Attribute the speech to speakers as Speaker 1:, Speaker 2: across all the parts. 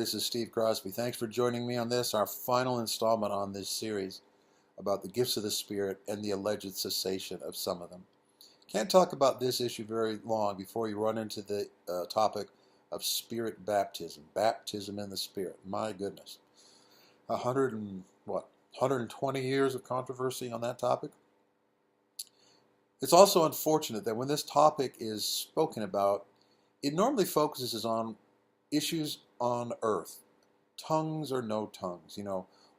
Speaker 1: This is Steve Crosby. Thanks for joining me on this, our final installment on this series about the gifts of the Spirit and the alleged cessation of some of them. Can't talk about this issue very long before you run into the topic of Spirit baptism, baptism in the Spirit. My goodness, 120 years of controversy on that topic. It's also unfortunate that when this topic is spoken about, it normally focuses on issues on earth, tongues or no tongues.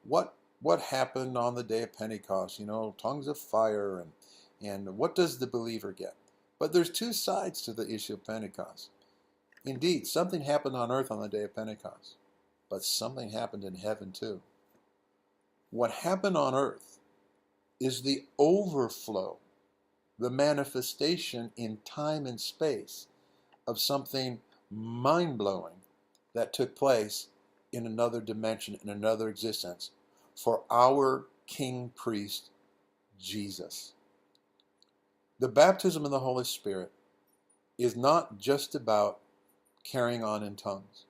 Speaker 1: What happened on the day of Pentecost? Tongues of fire, and what does the believer get? But there's two sides to the issue of Pentecost. Indeed, something happened on earth on the day of Pentecost, but something happened in heaven too. What happened on earth is the overflow, the manifestation in time and space of something mind-blowing that took place in another dimension, in another existence, for our King Priest, Jesus. The baptism in the Holy Spirit is not just about carrying on in tongues.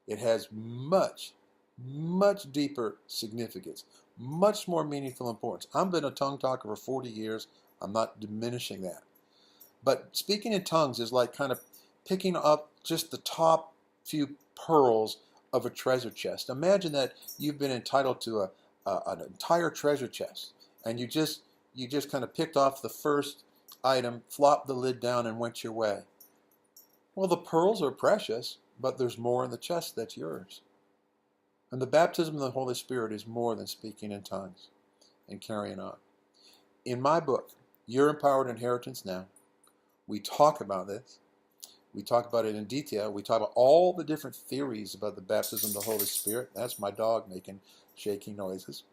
Speaker 1: It has much, much deeper significance, much more meaningful importance. I've been a tongue talker for 40 years. I'm not diminishing that. But speaking in tongues is like kind of picking up just the top few pearls of a treasure chest. Imagine that you've been entitled to an entire treasure chest, and you just kind of picked off the first item, flopped the lid down, and went your way. Well, the pearls are precious, but there's more in the chest that's yours. And the baptism of the Holy Spirit is more than speaking in tongues and carrying on. In my book, Your Empowered Inheritance Now, we talk about this. We talk about it in detail. We talk about all the different theories about the baptism of the Holy Spirit. That's my dog making shaking noises.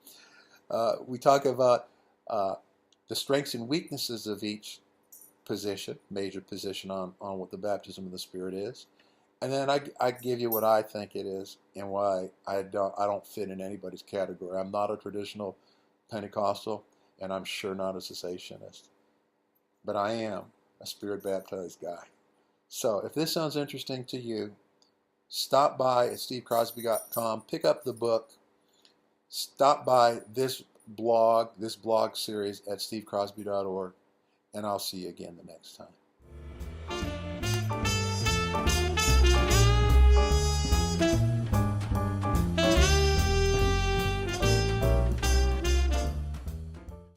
Speaker 1: We talk about the strengths and weaknesses of each position, major position on what the baptism of the Spirit is. And then I give you what I think it is and why I don't fit in anybody's category. I'm not a traditional Pentecostal, and I'm sure not a cessationist. But I am a Spirit-baptized guy. So if this sounds interesting to you, stop by at stevecrosby.com, pick up the book, stop by this blog series at stevecrosby.org, and I'll see you again the next time.